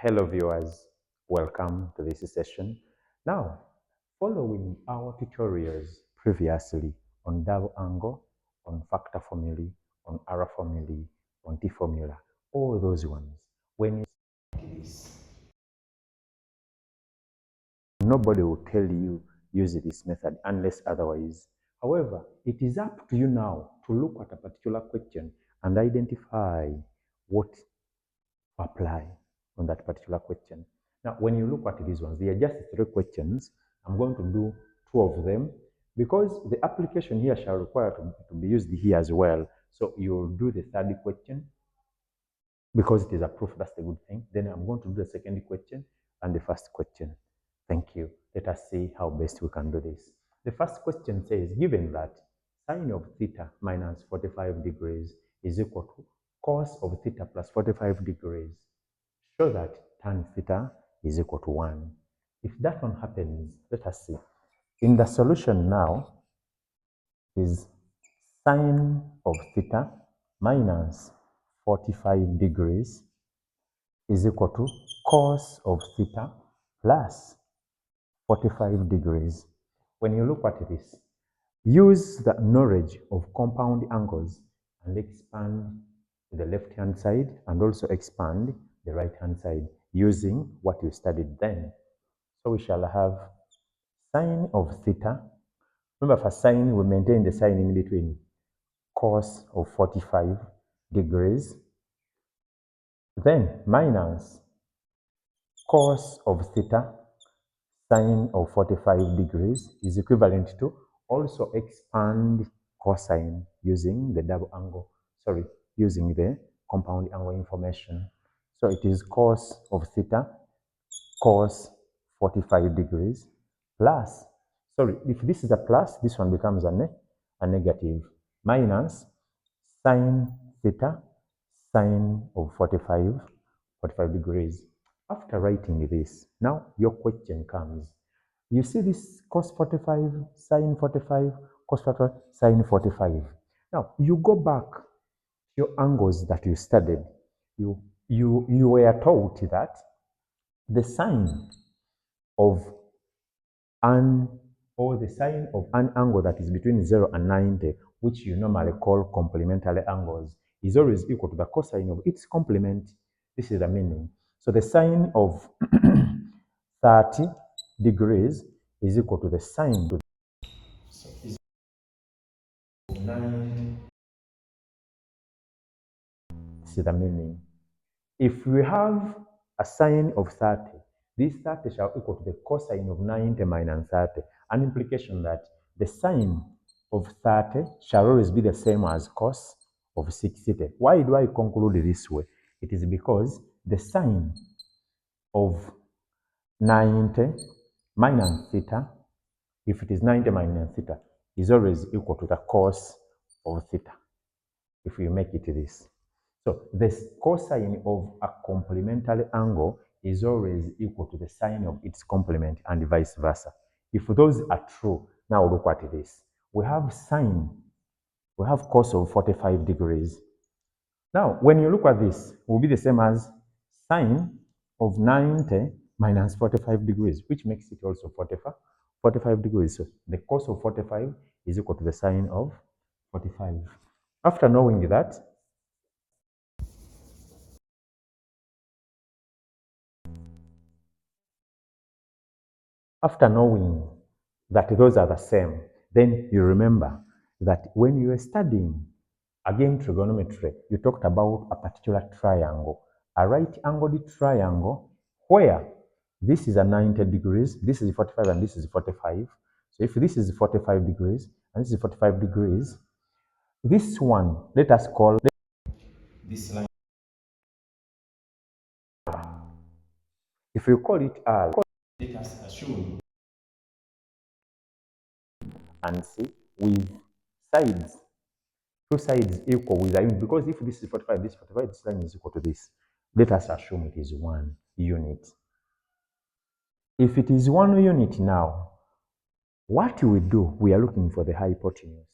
Hello viewers, welcome to this session. Now, following our tutorials previously on double angle, on factor formulae, on error formulae, on T formula, all those ones, when you see this, nobody will tell you use this method unless otherwise. However, it is up to you now to look at a particular question and identify what to apply on that particular question. Now, when you look at these ones, they are just 3 questions. I'm going to do 2 of them because the application here shall require to be used here as well. So you'll do the 3rd question because it is a proof. That's the good thing. Then I'm going to do the 2nd question and the 1st question. Thank you. Let us see how best we can do this. The 1st question says, given that sine of theta minus 45 degrees is equal to cos of theta plus 45 degrees, show that tan theta is equal to 1. If that one happens, let us see. In the solution now is sine of theta minus 45 degrees is equal to cos of theta plus 45 degrees. When you look at this, use the knowledge of compound angles and expand the left-hand side and also expand the right-hand side using what you studied then. So we shall have sine of theta. Remember, for sine, we maintain the sign in between cos of 45 degrees, then minus cos of theta sine of 45 degrees is equivalent to also expand cosine using the using the compound angle information. So it is cos of theta cos 45 degrees plus, if this is a plus, this one becomes a negative, minus sine theta sine of 45 degrees. After writing this, now your question comes. You see this cos 45, sine 45, cos 45, sine 45. Now, you go back to your angles that you studied. You were taught that the sine of the sine of an angle that is between 0 and 90, which you normally call complementary angles, is always equal to the cosine of its complement. This is the meaning. So the sine of 30 degrees is equal to the sine of 90. This is the meaning. If we have a sine of 30, this 30 shall equal to the cosine of 90 minus 30, an implication that the sine of 30 shall always be the same as cos of 60. Why do I conclude this way? It is because the sine of 90 minus theta, if it is 90 minus theta, is always equal to the cos of theta, if you make it this. So the cosine of a complementary angle is always equal to the sine of its complement and vice versa. If those are true, now look at this. We have sine, we have cos of 45 degrees. Now, when you look at this, it will be the same as sine of 90 minus 45 degrees, which makes it also 45 degrees. So the cos of 45 is equal to the sine of 45. After knowing that, those are the same, then you remember that when you were studying, again, trigonometry, you talked about a particular triangle, a right-angled triangle where this is a 90 degrees, this is 45, and this is 45. So if this is 45 degrees, and this is 45 degrees, this one, let us call this line. If you call it R, let us assume and see with sides, 2 sides equal with a unit, because if this is 45, this is 45, this line is equal to this. Let us assume it is 1 unit. If it is 1 unit now, what we do, we are looking for the hypotenuse.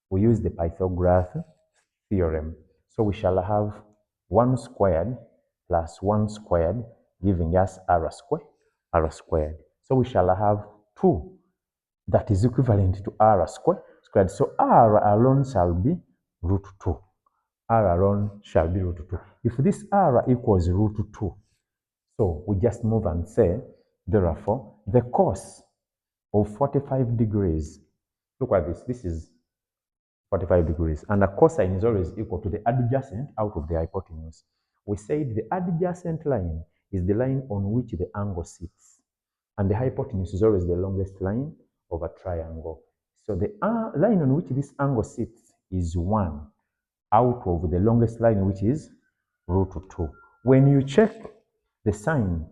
We use the Pythagoras theorem. So we shall have 1 squared plus 1 squared giving us r squared. So we shall have 2 that is equivalent to r squared. So r alone shall be root 2. R alone shall be root 2. If this r equals root 2, so we just move and say, therefore, the cos of 45 degrees, look at this, this is 45 degrees, and the cosine is always equal to the adjacent out of the hypotenuse. We said the adjacent line is the line on which the angle sits, and the hypotenuse is always the longest line of a triangle. So the line on which this angle sits is 1 out of the longest line, which is root 2. When you check the sine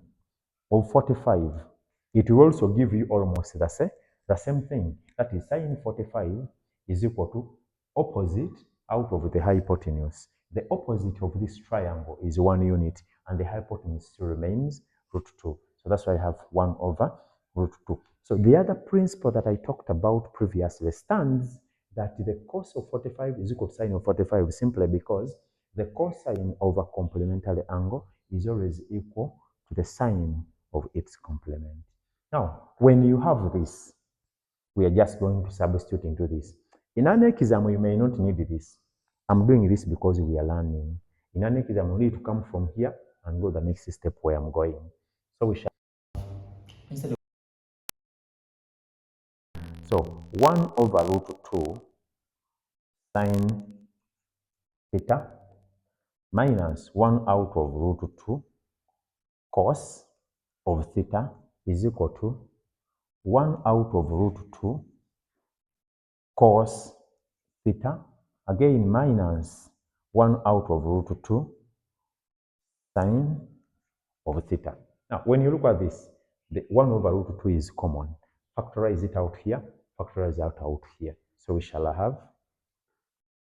of 45, it will also give you almost the same thing. That is, sine 45 is equal to opposite out of the hypotenuse. The opposite of this triangle is 1 unit, and the hypotenuse still remains root 2. So that's why I have 1 over root 2. So the other principle that I talked about previously stands, that the cos of 45 is equal to sine of 45, simply because the cosine of a complementary angle is always equal to the sine of its complement. Now, when you have this, we are just going to substitute into this. In an exam, you may not need this. I'm doing this because we are learning. In an exam, we need to come from here and go the next step where I'm going. So we shall. So 1 over root 2 sine theta minus 1 out of root 2 cos of theta is equal to 1 out of root 2 cos theta, again minus 1 out of root 2 sine of theta. Now, when you look at this, the 1 over root 2 is common. Factorize it out here, factorize it out here. So we shall have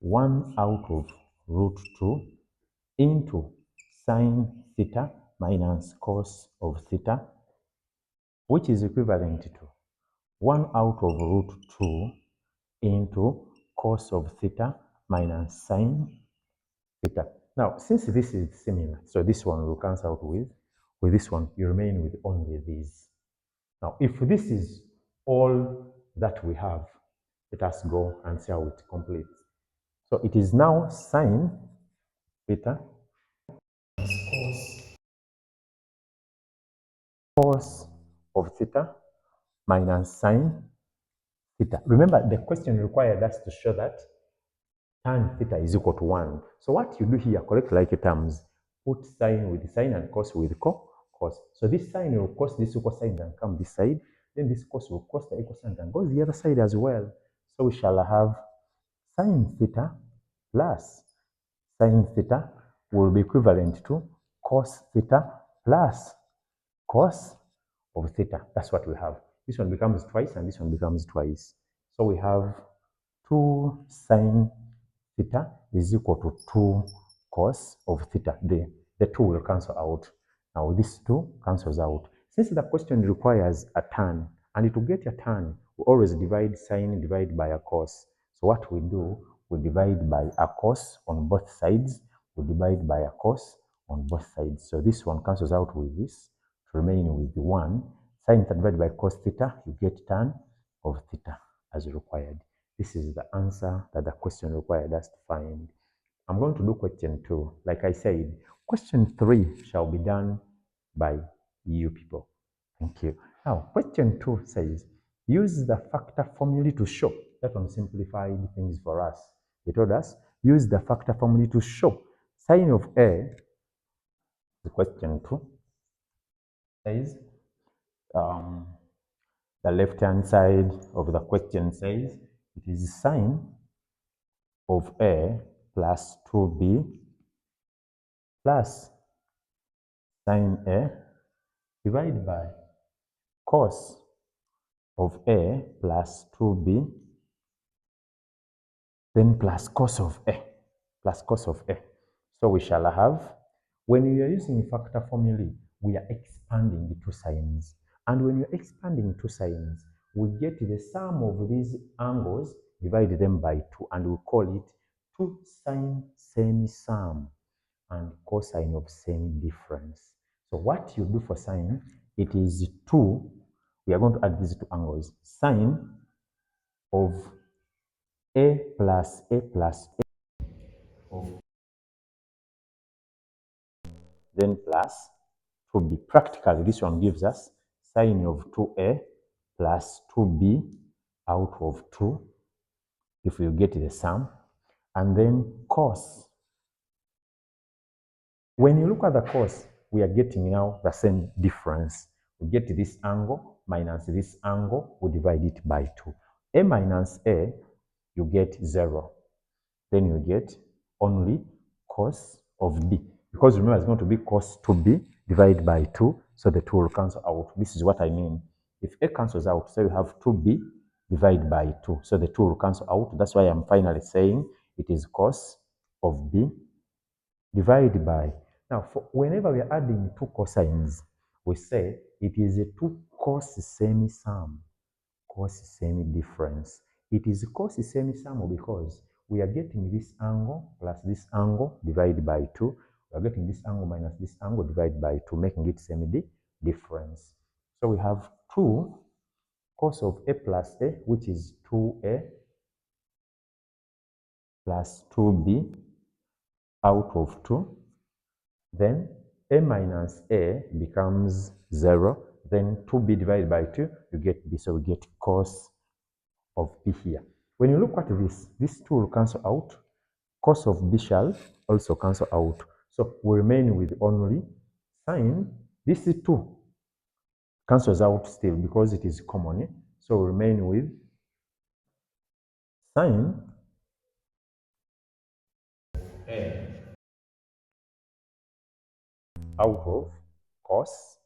1 out of root 2 into sine theta minus cos of theta, which is equivalent to 1 out of root 2 into cos of theta minus sine theta. Now, since this is similar, so this one will cancel out with this one, you remain with only these. Now, if this is all that we have, let us go and see how it completes. So it is now sine theta cos of theta minus sine theta. Remember, the question required us to show that tan theta is equal to 1. So what you do here, correct like terms, put sine with sine and cos with cos. So this sine will cos this equal sign and come this side. Then this cos will cos the equal sign and goes the other side as well. So we shall have sine theta plus sine theta will be equivalent to cos theta plus cos of theta. That's what we have. This one becomes twice and this one becomes twice. So we have 2 sine theta is equal to 2 cos of theta. The 2 will cancel out. Now this 2 cancels out. Since the question requires a tan, and to get a tan, we always divide sine divide by a cos. So what we do, we divide by a cos on both sides. We divide by a cos on both sides. So this one cancels out with this, to remain with 1. Sine theta divided by cos theta, you get tan of theta as required. This is the answer that the question required us to find. I'm going to do question 2. Like I said, question 3 shall be done by you people. Thank you. Now, question 2 says, use the factor formulae to show. That one simplified things for us. They told us, use the factor formulae to show sine of A, the question 2, says, the left-hand side of the question says, it is sine of A plus 2B plus sine A divided by cos of A plus 2B, then plus cos of A, plus cos of A. So we shall have, when we are using factor formulae, we are expanding the two signs. And when you're expanding two signs, we get the sum of these angles, divide them by 2, and we call it 2 sine semi sum and cosine of semi difference. So what you do for sine, it is 2, we are going to add these two angles, sine of a plus a plus a of then plus 2b. Practically, this one gives us sine of 2a plus 2b out of 2, if you get the sum, and then cos. When you look at the cos, we are getting now the same difference. We get this angle minus this angle, we divide it by 2. A minus a, you get 0. Then you get only cos of b. Because remember, it's going to be cos 2b divided by 2, so the 2 will cancel out. This is what I mean. If a cancels out, so you have 2b divided by 2, so the 2 will cancel out. That's why I'm finally saying it is cos of b divided by. Now, whenever we are adding two cosines, we say it is a two cos semi-sum, cos semi-difference. It is cos semi-sum because we are getting this angle plus this angle divided by 2. We are getting this angle minus this angle divided by 2, making it semi-difference. So we have 2 cos of a plus a, which is 2a plus 2b out of 2. Then a minus a becomes 0. Then 2b divided by 2, you get b. So we get cos of b here. When you look at this, these 2 will cancel out. Cos of b shall also cancel out. So we remain with only sine. This 2 cancels out still because it is common. So we remain with sine a out of cos.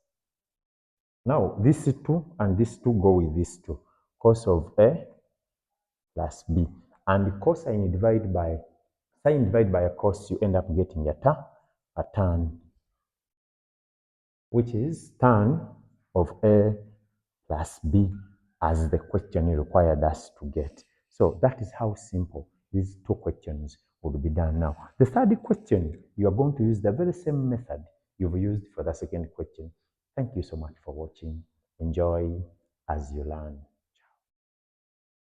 Now, this 2 and this 2 go with this 2. Cos of a plus b. And cosine divided by sine divided by a cos, you end up getting a tan, which is tan of a plus b, as the question required us to get. So that is how simple these two questions would be done now. The third question, you are going to use the very same method you've used for the second question. Thank you so much for watching. Enjoy as you learn.